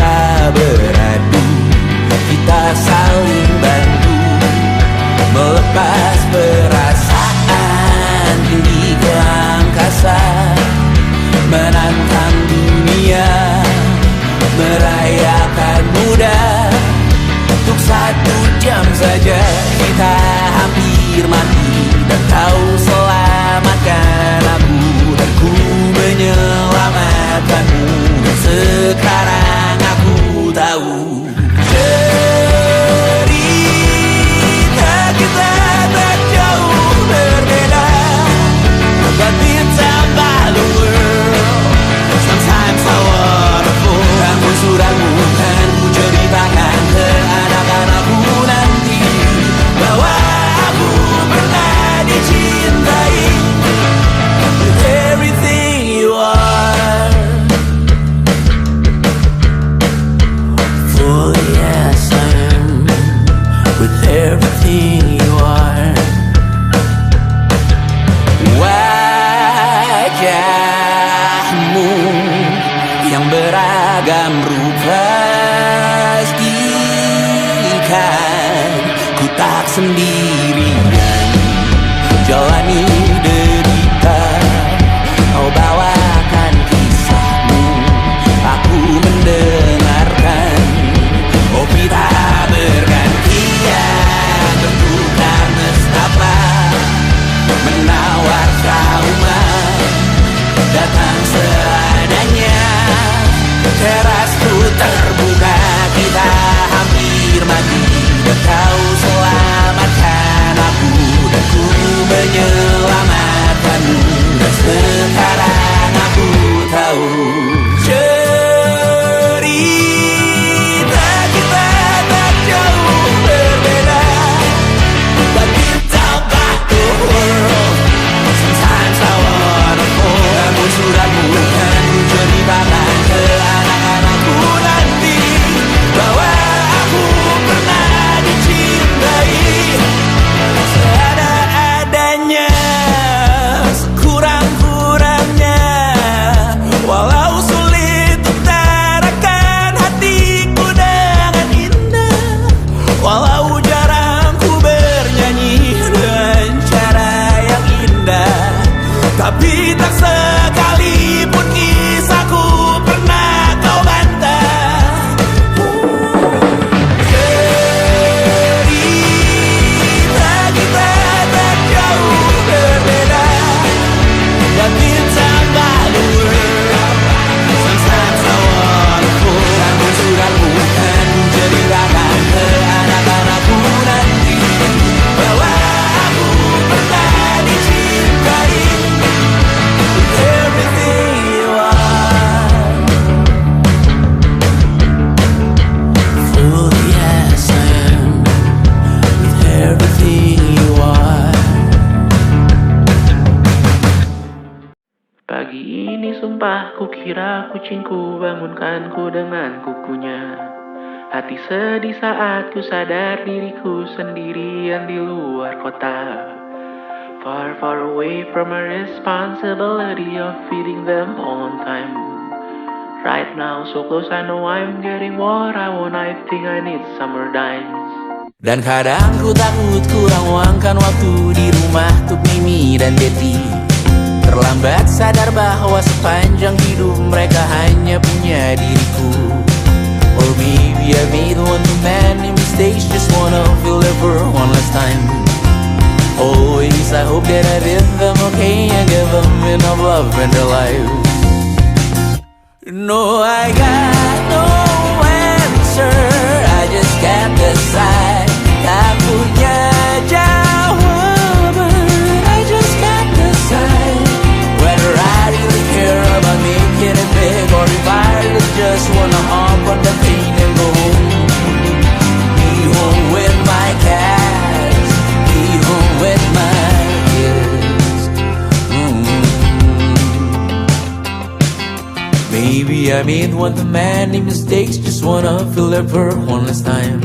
kita beradu, kita saling bantu, melepas perasaan tinggi ke angkasa, menantang dunia, merayakan muda. Untuk 1 jam saja kita hampir mati, dan kau selamatkan aku, dan ku menyelamatkanmu. Dan sekarang aku tahu cerita kita tak jauh berbeda, but it's about the world. Sometimes so wonderful. Kamu suratmu kan ku ceritakan ke anak-anakku nanti, bahwa aku pernah dicintai with everything you are. For yes I am with everything you are. Wajahmu yang beragam rupa pastikan ku tak sendirian jalani derita. Kau bawakan kisahmu, aku mendengarkan. Oh kita bergantian bertukar nestapa, menawar trauma, datang seadanya. Terasku terbuka, kita hampir mati, dan kau selamatkan aku, dan ku menyelamatkanmu. Dan sekarang aku tahu cerita kita tak jauh berbeda, but it's about the world. Sometimes I wanna fall. Namun suratmu kan ku ceritakan ke anak-anakku nanti, bahwa aku pernah dicintai seada-adanya, sekurang-kurangnya. Walau sulit utarakan hatiku dengan indah, walau jarang ku bernyanyi dengan cara yang indah, tapi tak sekalipun kisahku pernah kau bantah. Cerita kita tak jauh berbeda, but it's about the world. Sometimes so wonderful. Namun suratmu kan ku ceritakan ke anak-anakku nanti, bahwa aku pernah dicintai with everything you are. For yes I am with everything you are. Pagi ini sumpah ku kira kucingku bangunkanku dengan kukunya. Hati sedih saat ku sadar diriku sendirian di luar kota. Far, far away from a responsibility of feeding them on time. Right now so close, I know I'm getting what I want. I think I need summer dimes. Dan kadang ku takut kurang luangkan waktu di rumah untuk Mimi dan Betty. Terlambat sadar bahwa sepanjang hidup mereka hanya punya diriku. Or maybe I made one too many mistakes, just wanna feel ever one last time. Always I hope that I did them okay and give them enough love in their lives. No, I got no answer, I just can't decide. Tak punya jawaban, I just can't decide whether I really care about making it big, or if I really just wanna hop on the plane and go home. Be home with my cats, be home with my kids. Maybe I made one too many mistakes, just wanna feel ever one last time.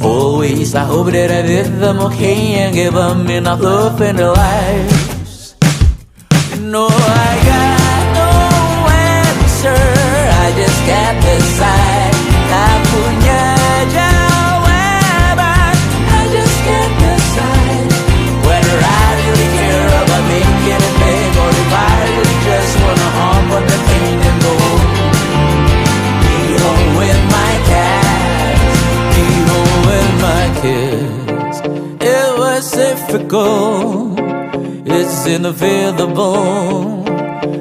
Always I hope that I did them okay and gave them enough love in their lives. No, I got no answer, I just can't decide. difficult, it's inevitable.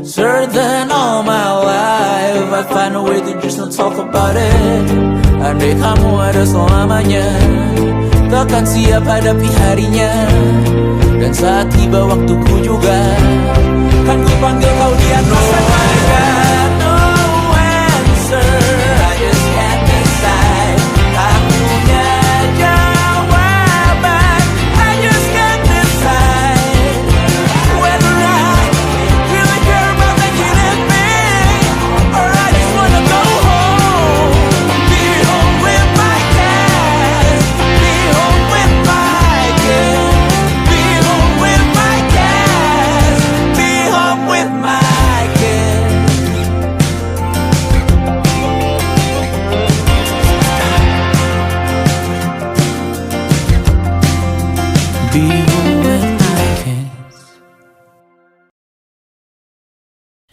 Certain all my life I find a way to just not talk about it. Andai kamu ada selamanya, takkan siap hadapi harinya. Dan saat tiba waktuku juga, kan ku panggil kau di atas sana. I got no answer, I just can't decide. Tak punya jawaban, I just can't decide whether I really care about making it big, or I just wanna go home. Be home with my cat, be home with my kid, be home with my cat, be home with my kid. Be home with my kids.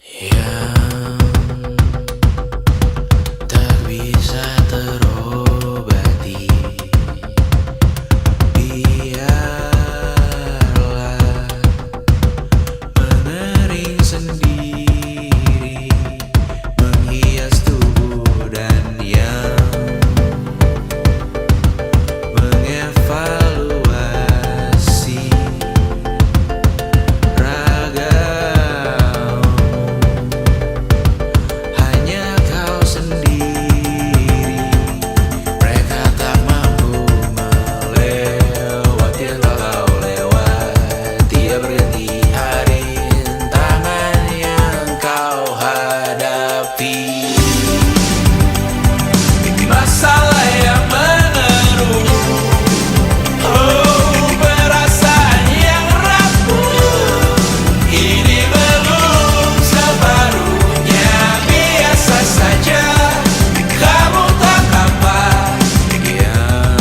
Yang tak bisa terobati, biarlah mengering sendiri, menghias tubuh dan yang mengevaluasi ragam. Hanya kau sendiri, mereka tak mampu melewati walau lewat. Tiap berganti hari, tangan yang kau hadapi, masalah yang menerus. Oh, perasaan yang rapuh, ini belum separuhnya. Biasa saja, kamu tak apa yang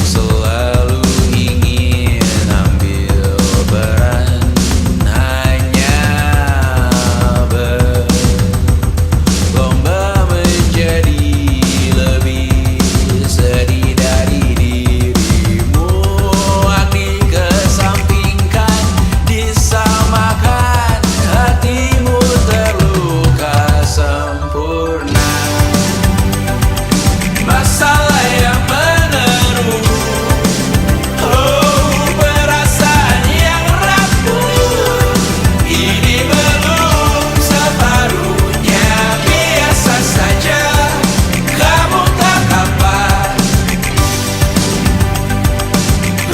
selalu ingin ambil peran, hanya berlomba menjadi lebih sedih dari dirimu. Hati kesampingkan, disamakan, hatimu terluka sempurna. Masalah yang menerus, oh, perasaan yang rapuh, ini belum separuhnya. Biasa saja, kamu tak apa.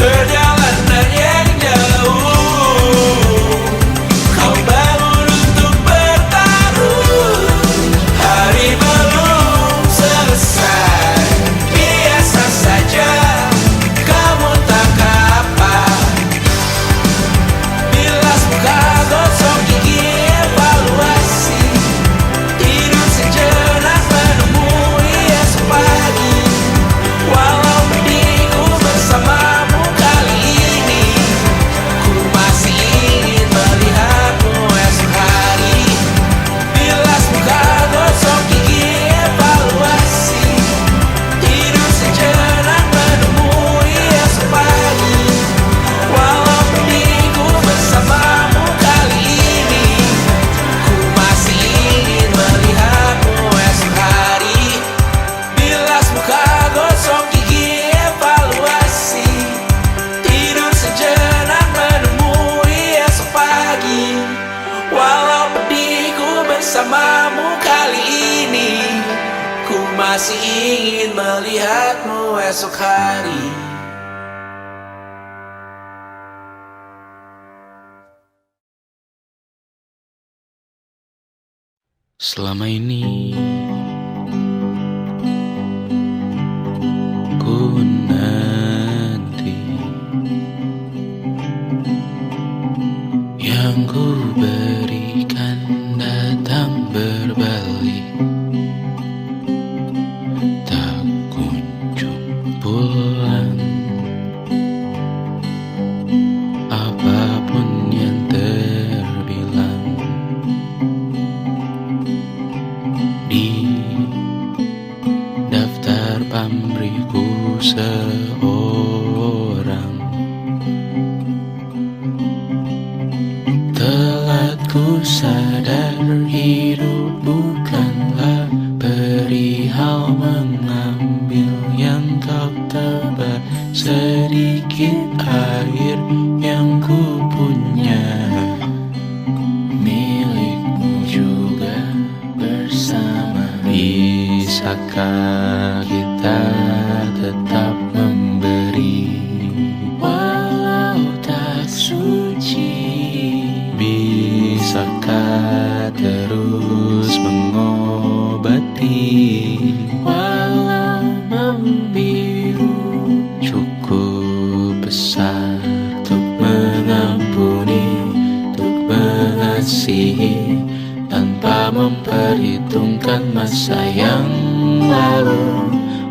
Perjalanan yang jauh, kau bangun untuk bertaruh. Hari belum selesai, biasa saja, kamu tak apa. Bilas muka, gosok gigi, evaluasi, tidur sejenak, menemui esok pagi. Walau pedihku bersamamu kali ini, ku masih ingin melihatmu esok hari. Bilas muka, gosok gigi, evaluasi, tidur sejenak, menemui esok pagi. Walau pedihku bersamamu kali ini, ku masih ingin melihatmu esok hari. Bilas muka, gosok gigi, evaluasi, tidur sejenak, menemui esok pagi. Walau pedihku bersamamu kali ini, ku masih ingin melihatmu esok hari. Selama ini ku nanti yang ku berikan datang berbalik, tak kunjung pulang. Apapun yang terbilang di daftar pamrihku seorang, Bisakah kita tetap memberi walau tak suci? Bisakah terus mengobati walau membiru? Cukup besar untuk mengampuni, untuk mengasihi, tanpa memperhitungkan masa yang lalu.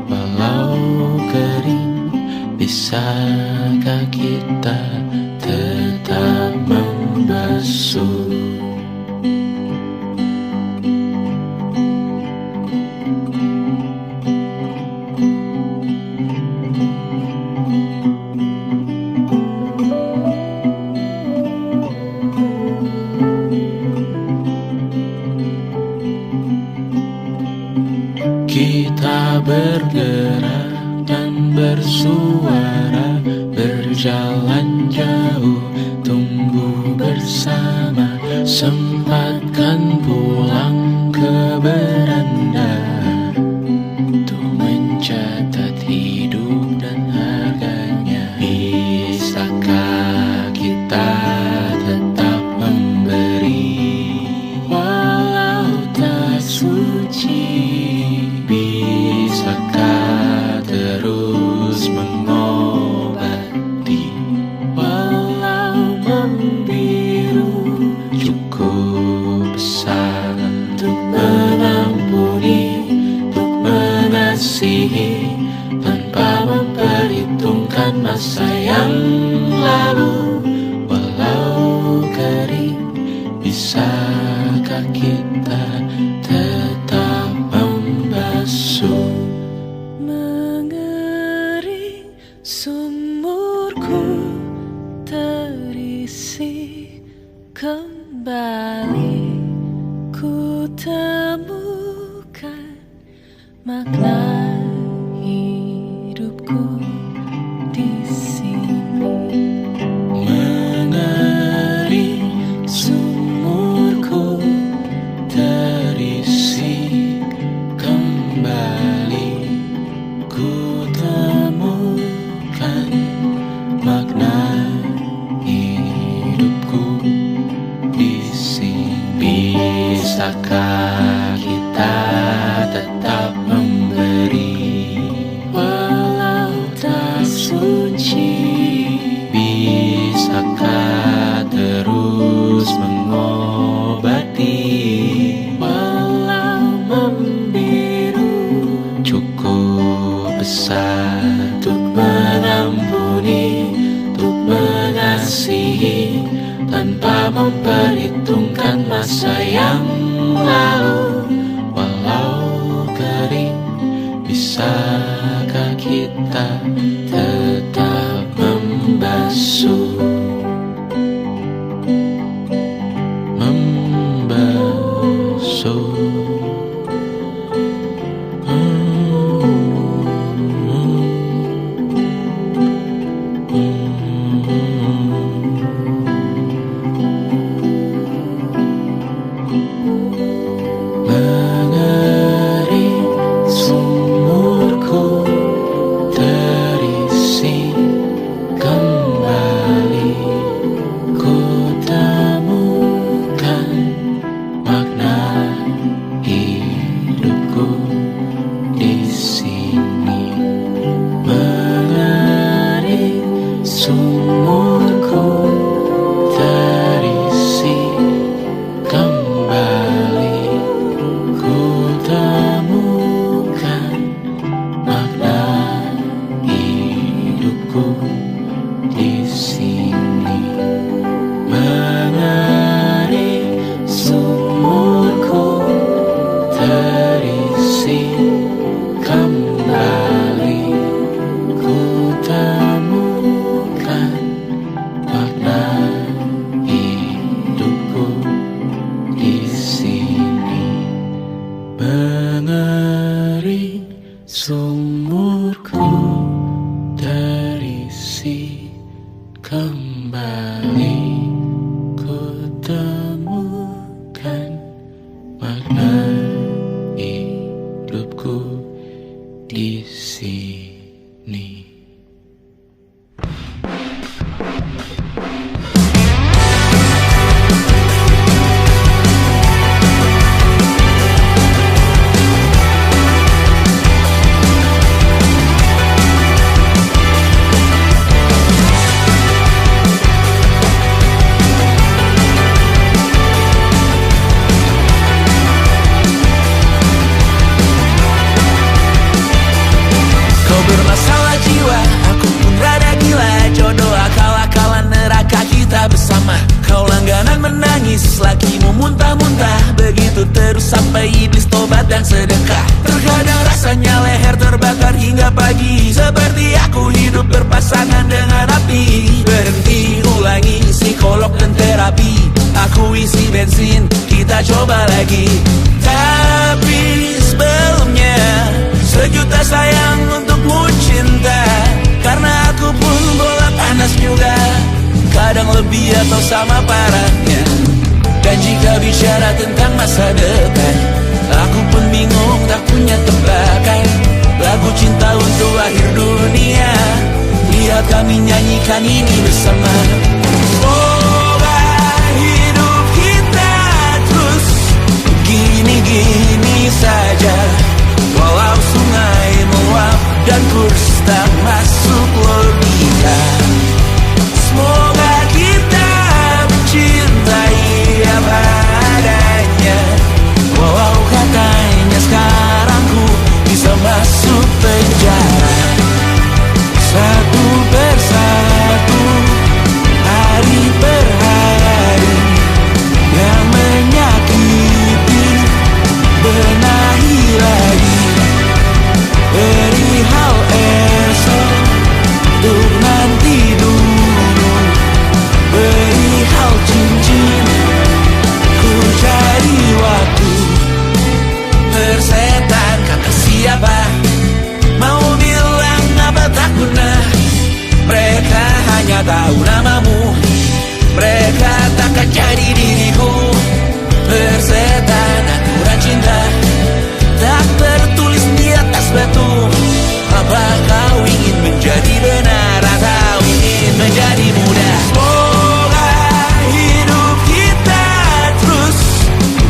Walau kering, bisakah kita tetap membasuh? Kita bergerak dan bersuara, berjalan jauh, tunggu bersama. Sempatkan pulang ke beranda untuk mencatat hidup dan harganya. Bisakah kita tetap memberi walau tak suci? Bisakah terus mengobati walau membiru? Cukup besar untuk mengampuni, untuk mengasihi, tanpa memperhitungkan masa yang lalu. Walau kering, bisakah kita tetap membasuh? Mengering sumurku terisi kembali, ku temukan makna hidupku di sini. Mengering sumurku terisi kembali, ku temukan makna hidupku di sini. Bisakah kita tetap memberi walau tak suci? Bisakah terus mengobati walau membiru? Cukup besar untuk mengampuni, untuk mengasihi, tanpa memperhitungkan masa yang lalu. Walau kering, bisakah kita tetap membasuh? Membasuh. Mengering sumurku terisi kembali, ku temukan makna hidupku di sini. Mengering sumurku terisi kembali, ku temukan makna hidupku di sini. Mengering sumurku terisi kembali, ku temukan makna hidupku di sini. Mengering sumurku terisi kembali, ku temukan makna hidupku di sini. Bermasalah jiwa, aku pun rada gila. Jodoh akal-akalan neraka kita bersama. Kau langganan menangis, lakimu muntah-muntah. Begitu terus sampai iblis tobat dan sedekah. Terkadang rasanya leher terbakar hingga pagi. Seperti aku hidup berpasangan dengan api. Berhenti, ulangi psikolog dan terapi. Aku isi bensin, kita coba lagi. Tapi sebelumnya sejuta sayang untukmu cinta. Karena aku pun bola panas juga, kadang lebih atau sama parahnya. Dan jika bicara tentang masa depan, aku pun bingung tak punya tebakan. Lagu cinta untuk akhir dunia, lihat kami nyanyikan ini bersama. Semoga hidup kita terus gini-gini saja. Walau sungai meluap dan kurs tak masuk logika. Semoga kita mencintai apa adanya. Walau katanya sekarang ku bisa masuk penjara. Satu persatu, hari per hari, yang menyakiti benahi lagi. Perihal esok, untuk nanti dulu. Perihal cincin, ku cari waktu. Persetan kata siapa, mau bilang apa tak guna. Mereka hanya tahu namamu, mereka takkan jadi diriku. Persetan aturan cinta, tak tertulis di atas batu. Apa kau ingin menjadi benar atau ingin menjadi muda? Semoga hidup kita terus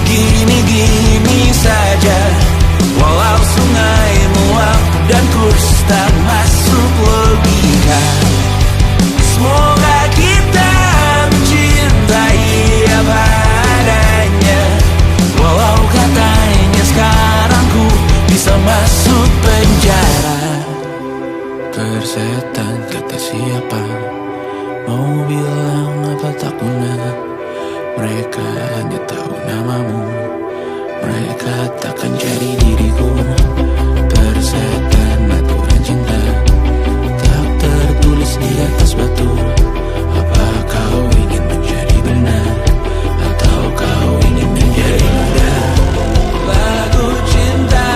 gini-gini saja. Walau sungai meluap dan kurs tak masuk logika. Semoga kita mencintai apa adanya. Walau katanya sekarang ku bisa masuk penjara. Persetan kata siapa, mau bilang apa tak guna. Mereka hanya tahu namamu, mereka takkan jadi diriku. Persetan aturan cinta, tak tertulis di atas batu. Apa kau ingin menjadi benar atau kau ingin menjadi muda? Lagu cinta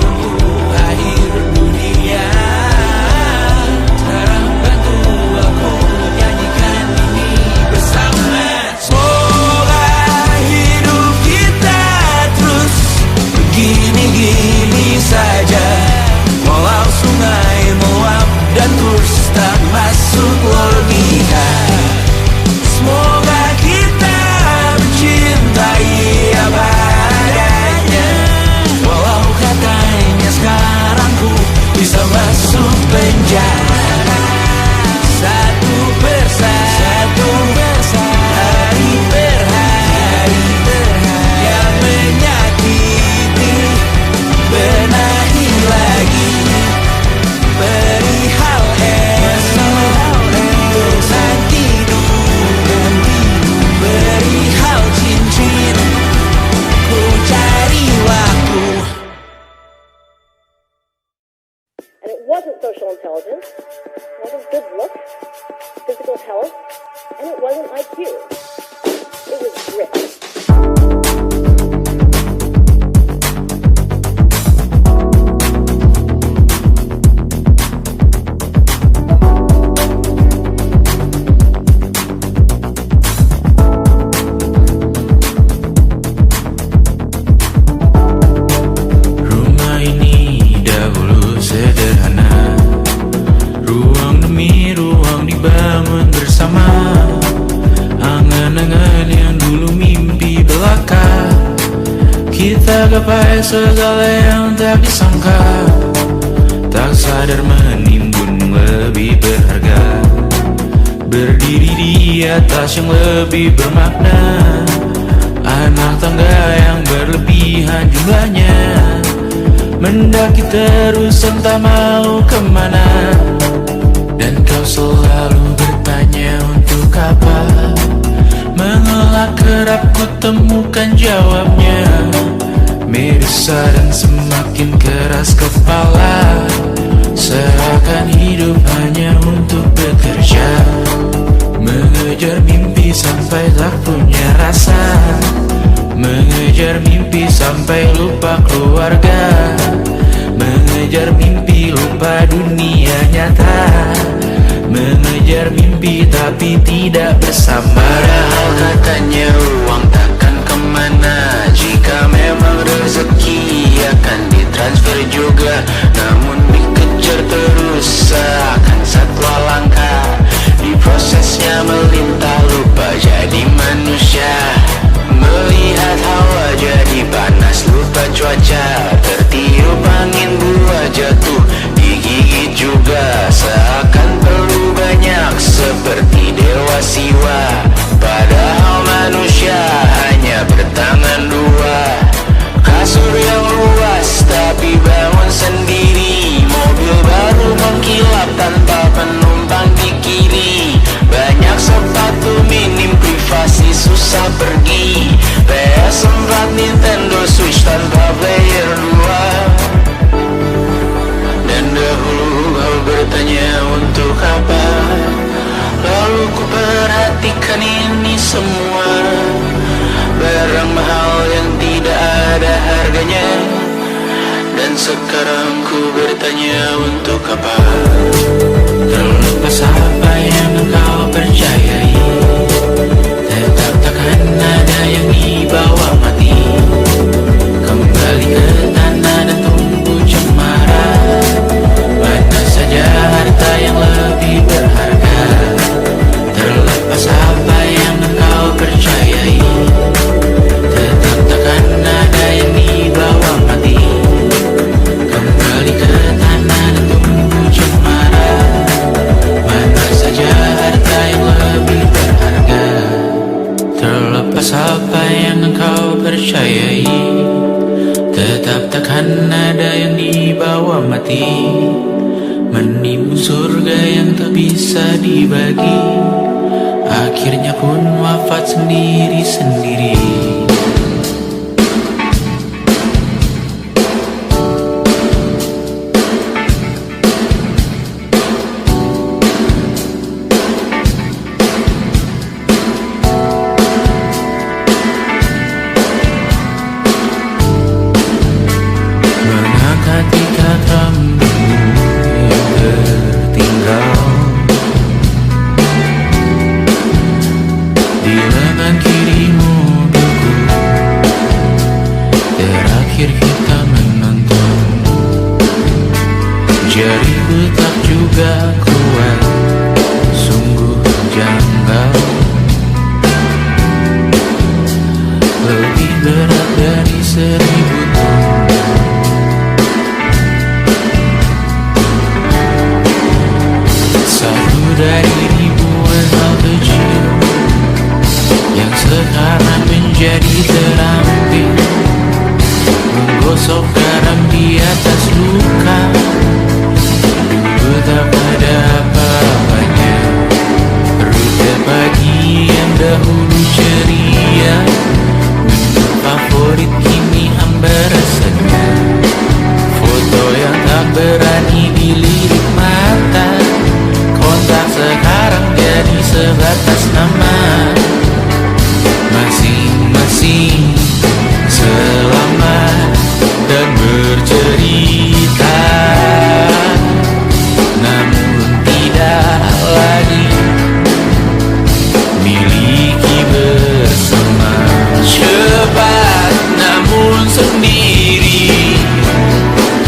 untuk akhir dunia, sekarang bantu aku nyanyikan ini bersama. Semoga hidup kita terus begini-gini saja. Walau sungai meluap dan kurs tak masuk logika. Semoga kita mencintai apa adanya. Walau katanya sekarang ku bisa masuk penjara. Satu persatu, hari per hari, yang menyakiti benahi lagi. Perihal esok, untuk nanti dulu. Perihal cincin, ku cari waktu. And it wasn't social intelligence, it wasn't good looks, physical health, and it wasn't IQ. It was grit. gapai segala yang tak disangka, tak sadar menimbun lebih berharga, berdiri di atas yang lebih bermakna. Anak tangga yang berlebihan jumlahnya, mendaki terus entah mau kemana. Dan kau selalu bertanya untuk apa, mengelak kerap ku temukan jawabnya. Merisa dan semakin keras kepala, seakan hidup hanya untuk bekerja, mengejar mimpi sampai tak punya rasa, mengejar mimpi sampai lupa keluarga, mengejar mimpi lupa dunia nyata, mengejar mimpi tapi tidak bersama. Padahal katanya uang takkan kemana, jika memang rezeki akan ditransfer juga. Namun dikejar terus seakan satwa langka, di prosesnya melintah lupa jadi manusia. Melihat hawa jadi panas lupa cuaca, tertiup angin buah jatuh digigit juga. Seakan perlu banyak seperti dewa siwa, padahal manusia hanya bertangan dua. Kasur yang luas tapi bangun sendiri, mobil baru mengkilap tanpa penumpang di kiri. Banyak sepatu minim privasi susah pergi, PS4 Nintendo Switch tanpa player 2. Dan dahulu kau bertanya untuk apa, lalu ku perhatikan ini semua, barang mahal yang tidak ada harganya. Dan sekarang ku bertanya untuk apa, terlepas apa yang engkau percayai, tetap takkan ada yang dibawa mati. Kembali ke tanah dan tunggu cemara, mana saja harta yang lebih berharga. Terlepas apa yang engkau percayai, tetap takkan ada yang dibawa mati. Kembali ke tanah dan tunggu cemara, mana saja harta yang lebih berharga. Terlepas apa yang engkau percayai, tetap takkan ada yang dibawa mati. Menimbun surga yang tak bisa dibagi, akhirnya pun wafat sendiri-sendiri. Mengangkat ikat rambutmu yang tertinggal di lengan kiri mobilku, terakhir kita menonton. Jariku tak juga kuat, sungguh janggal, lebih berat dari 1000 ton. Satu dari ribuan hal kecil yang sekarang menjadi terampil, menggosok garam di atas luka. Dulu tak ada apa-apanya, rute pagi yang dahulu ceria, menu favorit kini hambar rasanya. Foto yang tak berani dilirik mata, kontak sekarang jadi sebatas nama. Masing-masing selamat dan bercerita, namun tidak lagi miliki bersama. Cepat namun sendiri,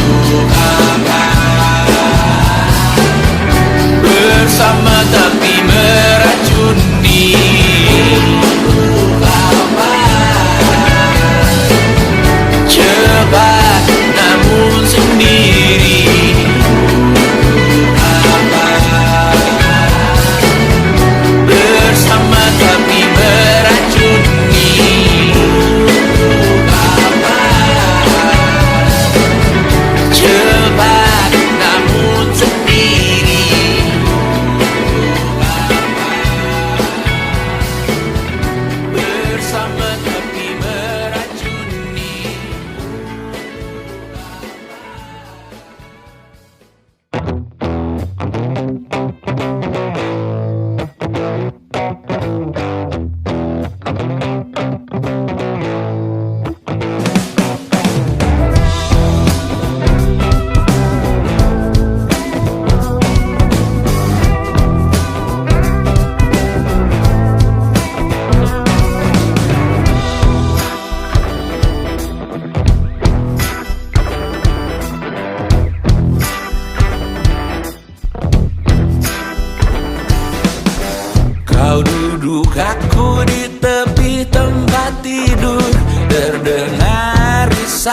untuk apa? Bersama tapi meracuni, untuk apa?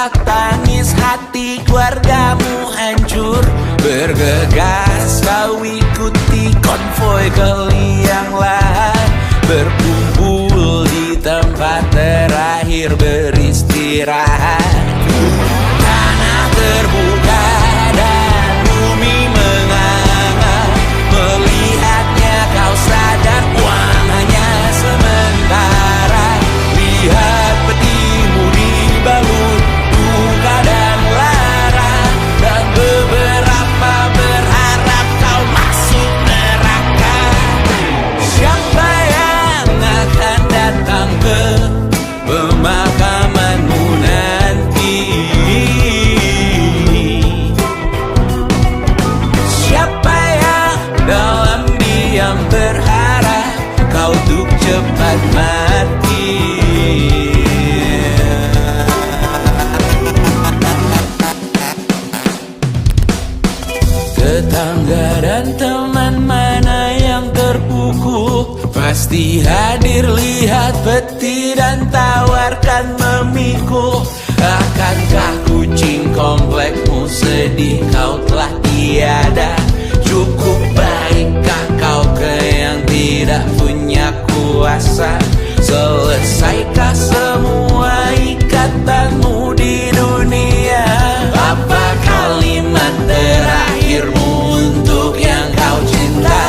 isak tangis hati keluargamu hancur. Bergegas kau ikuti konvoi ke liang lahat, berkumpul di tempat terakhir beristirahat. Tanah terbuka dan bumi menganga, melihatnya kau sadar uang hanya sementara. Lihat petimu dibalut duka dan lara, dan beberapa berharap kau masuk neraka. Siapa yang akan datang ke pemakamanmu nanti? Siapa yang dalam diam berharap kau untuk cepat mati? Tetangga dan teman mana yang terpukul, pasti hadir lihat peti dan tawarkan memikul. Akankah kucing komplekmu sedih kau telah tiada? Cukup baikkah kau ke yang tidak punya kuasa? Selesaikah semua ikatanmu di dunia? Apa kalimat terakhirmu untuk yang kau cinta?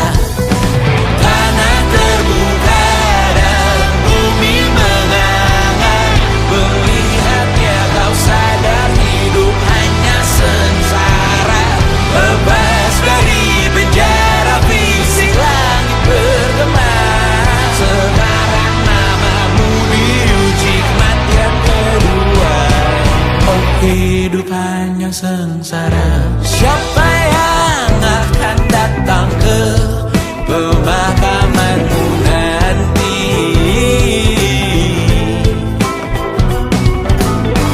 Tanah terbuka dan bumi menganga, melihatnya kau sadar hidup hanya sengsara. Lepas dari penjara fisik langit bergema, sekarang namamu diuji kematian kedua. Oh, hidup hanya sengsara. Siapa yang akan datang ke pemakamanmu nanti?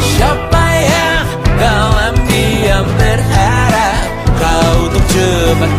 Siapa yang dalam diam berharap kau untuk cepat